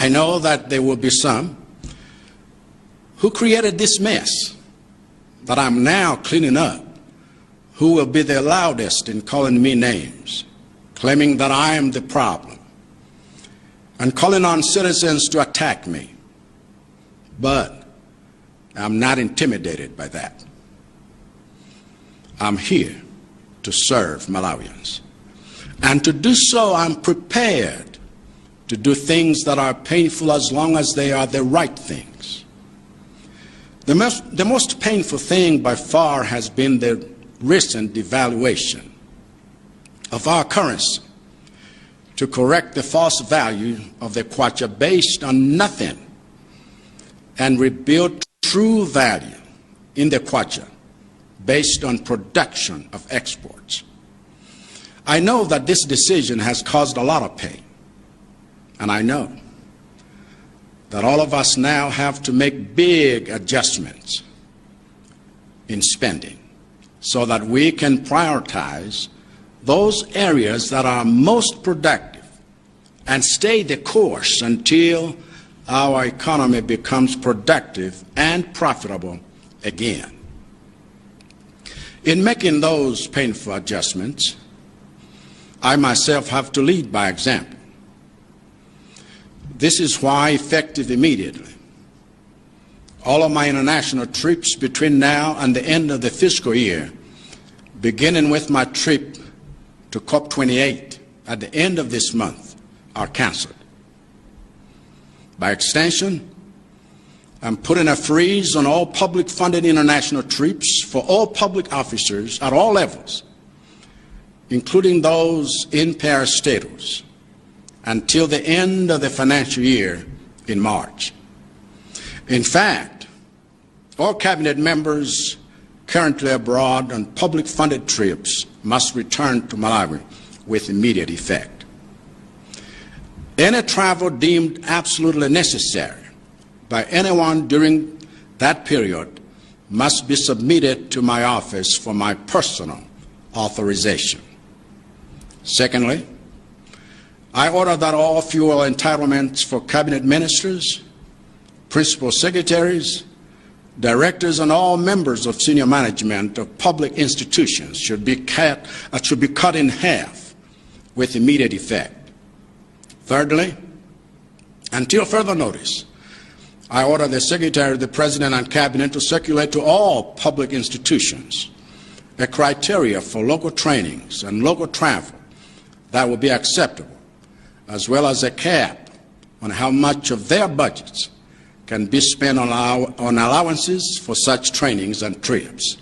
I know that there will be some who created this mess that I'm now cleaning up, who will be the loudest in calling me names, claiming that I am the problem, and calling on citizens to attack me. But I'm not intimidated by that. I'm here to serve Malawians. And to do so, I'm prepared to do things that are painful as long as they are the right things. The most painful thing by far has been the recent devaluation of our currency to correct the false value of the kwacha based on nothing and rebuild true value in the kwacha based on production of exports. I know that this decision has caused a lot of pain, and I know that all of us now have to make big adjustments in spending so that we can prioritize those areas that are most productive and stay the course until our economy becomes productive and profitable again. In making those painful adjustments, I myself have to lead by example. This is why, effective immediately, all of my international trips between now and the end of the fiscal year, beginning with my trip to COP28 at the end of this month, are canceled. By extension, I'm putting a freeze on all public-funded international trips for all public officers at all levels, including those in parastatus, until the end of the financial year in March. In fact, all cabinet members currently abroad on public-funded trips must return to Malawi with immediate effect. Any travel deemed absolutely necessary by anyone during that period must be submitted to my office for my personal authorization. Secondly, I order that all fuel entitlements for cabinet ministers, principal secretaries, directors, and all members of senior management of public institutions should be cut in half with immediate effect. Thirdly, until further notice, I order the Secretary, the President, and Cabinet to circulate to all public institutions a criteria for local trainings and local travel that will be acceptable, as well as a cap on how much of their budgets can be spent on allowances for such trainings and trips.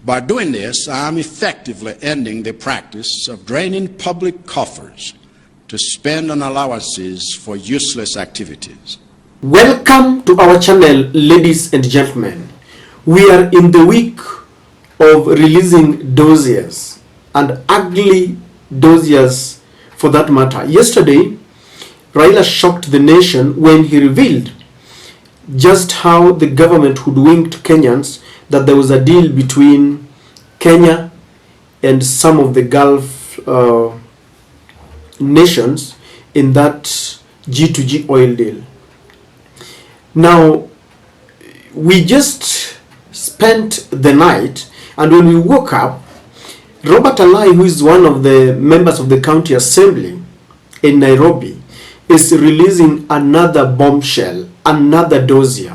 By doing this, I am effectively ending the practice of draining public coffers to spend on allowances for useless activities. Welcome to our channel, ladies and gentlemen. We are in the week of releasing dossiers, and ugly dossiers for that matter. Yesterday, Raila shocked the nation when he revealed just how the government hoodwinked Kenyans, that there was a deal between Kenya and some of the Gulf nations in that G2G oil deal. Now, we just spent the night, and when we woke up, Robert Allai, who is one of the members of the county assembly in Nairobi, is releasing another bombshell, another dossier.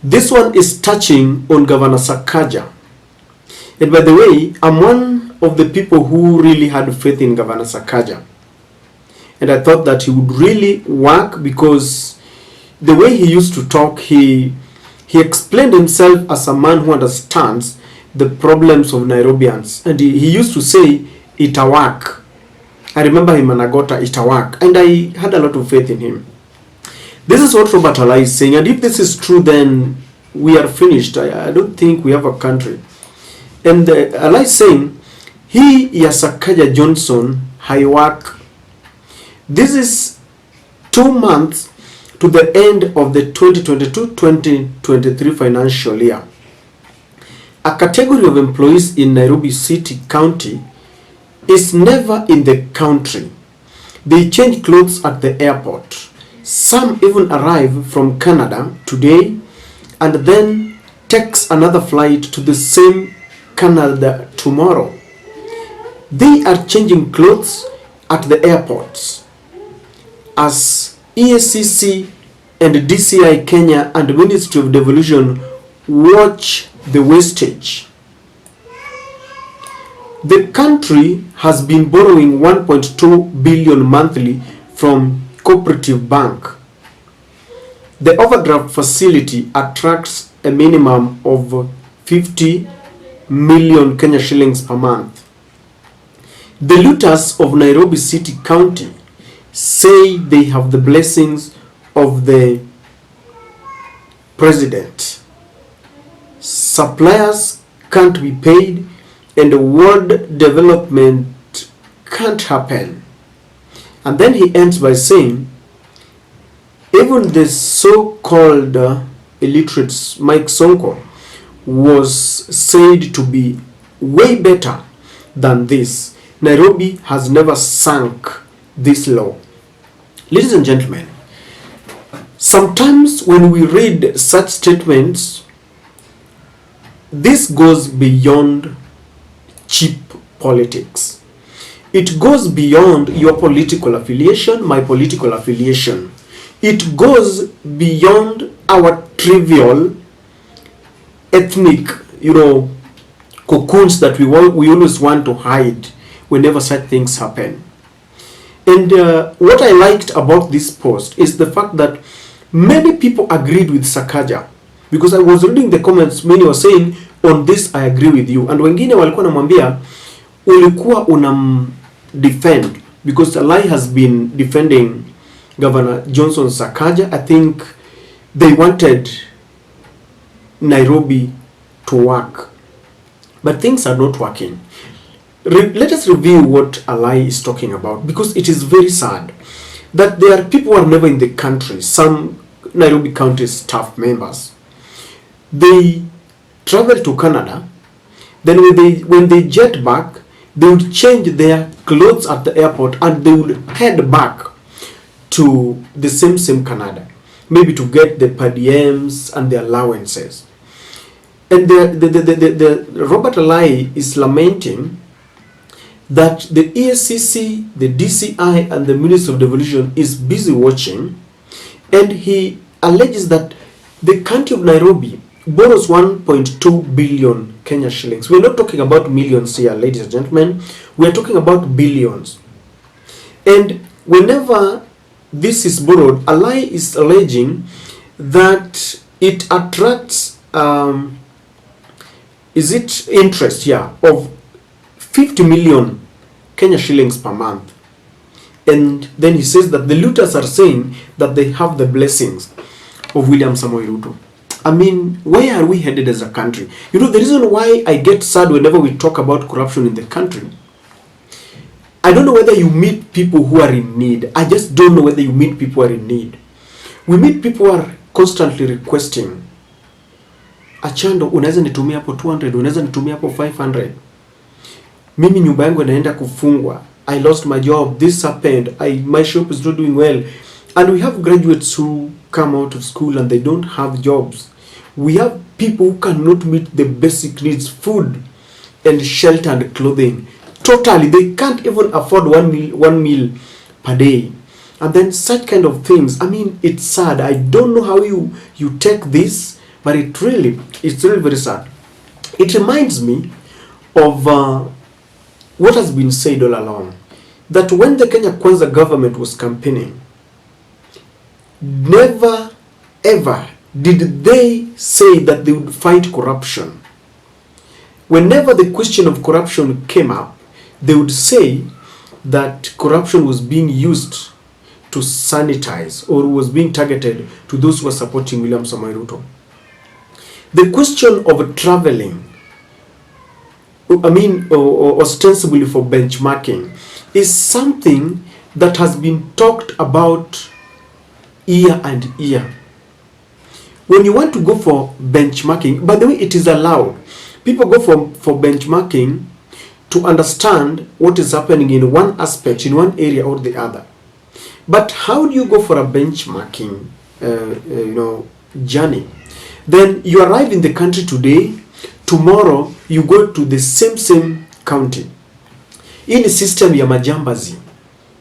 This one is touching on Governor Sakaja. And by the way, I'm one of the people who really had faith in Governor Sakaja. And I thought that he would really work, because the way he used to talk, he explained himself as a man who understands the problems of Nairobians. And he used to say, it'll work. I remember him and Agota, it'll work. And I had a lot of faith in him. This is what Robert Allai is saying. And if this is true, then we are finished. I don't think we have a country. And Allai is saying, he Yasakaja Johnson, high work. This is 2 months to the end of the 2022-2023 financial year. A category of employees in Nairobi City County is never in the country. They change clothes at the airport. Some even arrive from Canada today and then takes another flight to the same Canada tomorrow. They are changing clothes at the airports. As EACC and DCI Kenya and Ministry of Devolution watch the wastage. The country has been borrowing 1.2 billion monthly from Cooperative Bank. The overdraft facility attracts a minimum of 50 million Kenya shillings per month. The looters of Nairobi City County say they have the blessings of the president. Suppliers can't be paid and the world development can't happen. And then he ends by saying, even the so-called illiterate Mike Sonko was said to be way better than this. Nairobi has never sunk this low. Ladies and gentlemen, sometimes when we read such statements, this goes beyond cheap politics. It goes beyond your political affiliation, my political affiliation. It goes beyond our trivial ethnic, cocoons that we always want to hide whenever such things happen. And what I liked about this post is the fact that many people agreed with Sakaja, because I was reading the comments, many were saying, on this I agree with you, and wengine walikuwa namwambia ulikuwa defend, because Allai has been defending Governor Johnson Sakaja. I think they wanted Nairobi to work, but things are not working. Let us review what Allai is talking about, because it is very sad that there are people who are never in the country. Some Nairobi County staff members, they travel to Canada, then when they jet back, they would change their clothes at the airport and they would head back to the same Canada, maybe to get the per diems and the allowances. And the Robert Allai is lamenting that the EACC, the DCI, and the Ministry of Devolution is busy watching, and he alleges that the county of Nairobi borrows 1.2 billion Kenya shillings. We're not talking about millions here, ladies and gentlemen. We're talking about billions. And whenever this is borrowed, Allai is alleging that it attracts interest of 50 million Kenya shillings per month. And then he says that the looters are saying that they have the blessings of William Samoei Ruto. I mean, where are we headed as a country? The reason why I get sad whenever we talk about corruption in the country, I don't know whether you meet people who are in need. I just don't know whether you meet people who are in need. We meet people who are constantly requesting, Achando, unaweza nitumia hapo 200, unaweza nitumia hapo 500. Mimi nyumba yangu inaenda kufungwa. I lost my job. This happened. My shop is not doing well. And we have graduates who come out of school and they don't have jobs. We have people who cannot meet the basic needs, food and shelter and clothing. Totally, they can't even afford one meal per day. And then such kind of things. I mean, it's sad. I don't know how you take this, but it's really very sad. It reminds me of what has been said all along, that when the Kenya Kwanza government was campaigning, never ever did they say that they would fight corruption. Whenever the question of corruption came up, they would say that corruption was being used to sanitize or was being targeted to those who were supporting William Samoei Ruto. The question of traveling, ostensibly for benchmarking, is something that has been talked about year and year. When you want to go for benchmarking, by the way, it is allowed. People go for benchmarking to understand what is happening in one aspect, in one area or the other. But how do you go for a benchmarking, journey? Then you arrive in the country today, tomorrow you go to the same county. In the system ya majambazi,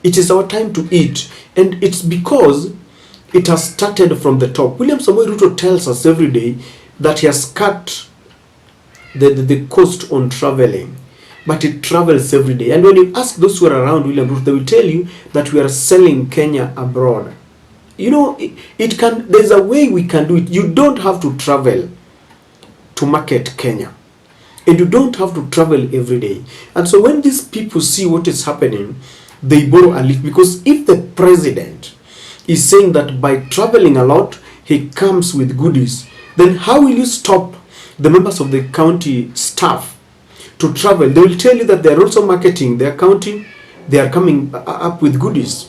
it is our time to eat, and it's because it has started from the top. William Samoei Ruto tells us every day that he has cut the cost on traveling, but it travels every day. And when you ask those who are around William Ruto, they will tell you that we are selling Kenya abroad. You know, it can. There's a way we can do it. You don't have to travel to market Kenya, and you don't have to travel every day. And so when these people see what is happening, they borrow a little, because if the president is saying that by traveling a lot he comes with goodies, then how will you stop the members of the county staff to travel? They will tell you that they are also marketing their county, they are coming up with goodies.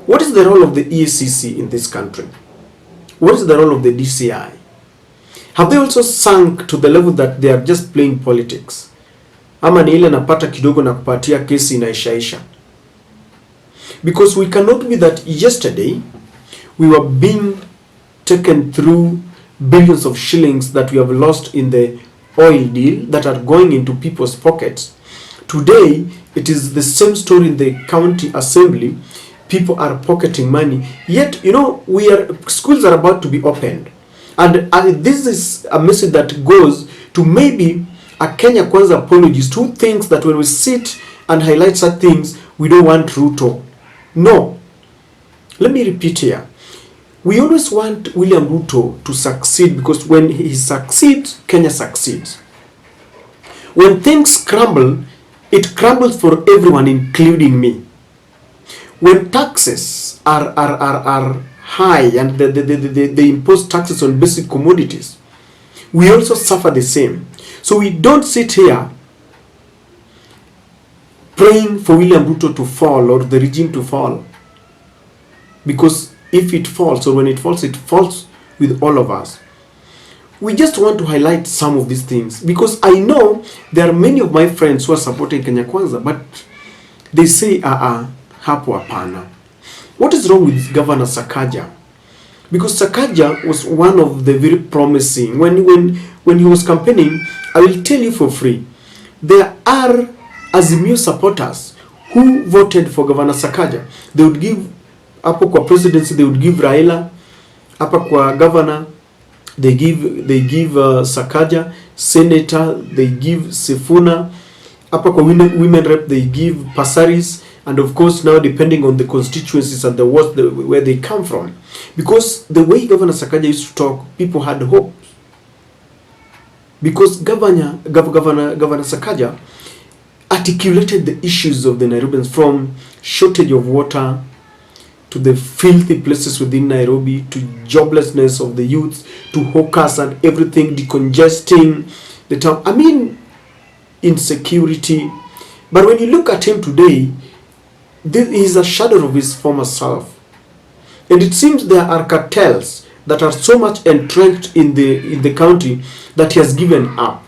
What is the role of the EACC in this country? What is the role of the DCI? Have they also sunk to the level that they are just playing politics? Ama ni ile napata kidogo na kupatia kesi inaishaisha? Because we cannot be that yesterday we were being taken through billions of shillings that we have lost in the oil deal that are going into people's pockets. Today, it is the same story in the county assembly. People are pocketing money. Yet, schools are about to be opened. And this is a message that goes to maybe a Kenya Kwanza apologist who thinks that when we sit and highlight such things, we don't want Ruto. No. Let me repeat here. We always want William Ruto to succeed, because when he succeeds, Kenya succeeds. When things crumble, it crumbles for everyone, including me. When taxes are high and they impose taxes on basic commodities, we also suffer the same. So we don't sit here praying for William Ruto to fall or the regime to fall. Because if it falls, or when it falls with all of us. We just want to highlight some of these things, because I know there are many of my friends who are supporting Kenya Kwanza, but they say, hapo hapana. What is wrong with Governor Sakaja? Because Sakaja was one of the very promising. When he was campaigning, I will tell you for free, there are Azimio supporters who voted for Governor Sakaja. They would give, hapo kwa presidency, they would give Raila. Hapa kwa governor, they give Sakaja. Senator, they give Sifuna. Hapa kwa women rep, they give Pasaris. And of course, now depending on the constituencies and where they come from. Because the way Governor Sakaja used to talk, people had hope. Because Governor Sakaja articulated the issues of the Nairobians, from shortage of water, to the filthy places within Nairobi, to joblessness of the youth, to hawkers and everything, decongesting the town. I mean, insecurity. But when you look at him today, he is a shadow of his former self. And it seems there are cartels that are so much entrenched in the county that he has given up.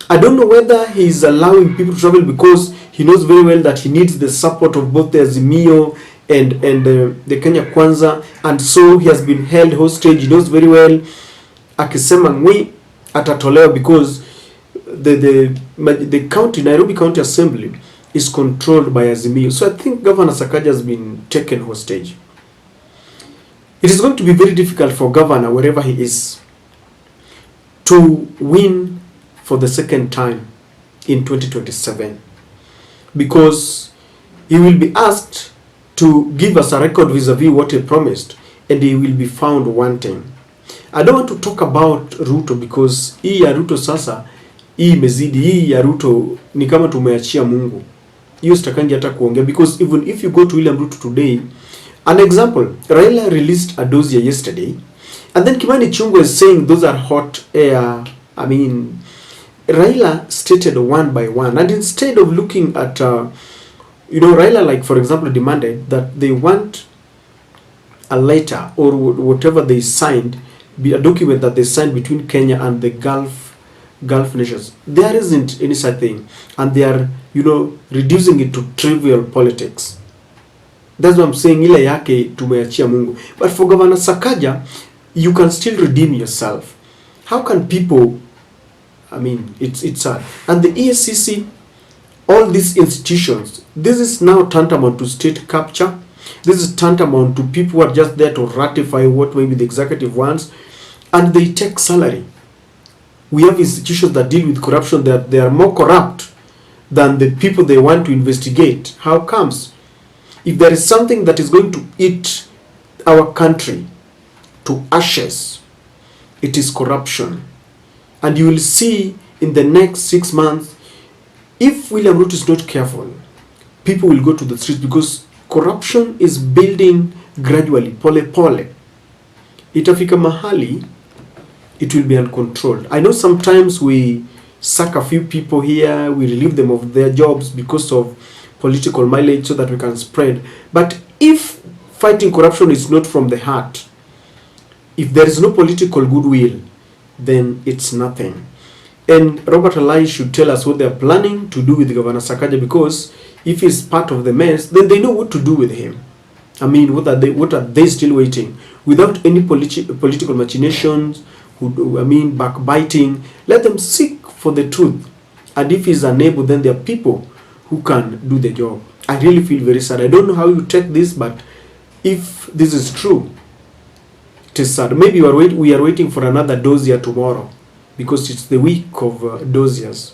I don't know whether he is allowing people to travel because he knows very well that he needs the support of both the Azimio and the Kenya Kwanza, and so he has been held hostage. He knows very well akisema ngwi atatolewa because the county, Nairobi County Assembly, is controlled by Azimio. So I think Governor Sakaja has been taken hostage. It is going to be very difficult for Governor, wherever he is, to win for the second time in 2027, because he will be asked to give us a record vis-a-vis what he promised, and he will be found wanting. I don't want to talk about Ruto, because hii ya Ruto sasa, hii imezidi. Hii ya Ruto ni kama tumeachia Mungu. Hiyo sitakangi hata kuongea, because even if you go to William Ruto today, an example, Raila released a Dozier yesterday, and then Kimani Chungwa is saying those are hot air. I mean, Raila stated one by one, and instead of looking at, Raila, like for example, demanded that they want a letter or whatever they signed, be a document that they signed between Kenya and the Gulf nations. There isn't any such thing, and they are, reducing it to trivial politics. That's what I'm saying, ile yake tumeachia Mungu. But for Governor Sakaja, you can still redeem yourself. How can people, I mean, it's sad. And the EACC, all these institutions, this is now tantamount to state capture. This is tantamount to people who are just there to ratify what maybe the executive wants, and they take salary. We have institutions that deal with corruption that they are more corrupt than the people they want to investigate. How comes? If there is something that is going to eat our country to ashes, it is corruption. And you will see in the next 6 months, if William Ruto is not careful, people will go to the streets, because corruption is building gradually, pole pole. Itafika mahali, it will be uncontrolled. I know sometimes we sack a few people here, we relieve them of their jobs because of political mileage so that we can spread. But if fighting corruption is not from the heart, if there is no political goodwill, then it's nothing. And Robert Allai should tell us what they are planning to do with Governor Sakaja, because if he's part of the mess, then they know what to do with him. I mean, what are they still waiting? Without any political machinations, backbiting, let them seek for the truth. And if he's unable, then there are people who can do the job. I really feel very sad. I don't know how you take this, but if this is true, it is sad. Maybe we are waiting for another Dozier tomorrow, because it's the week of Doziers.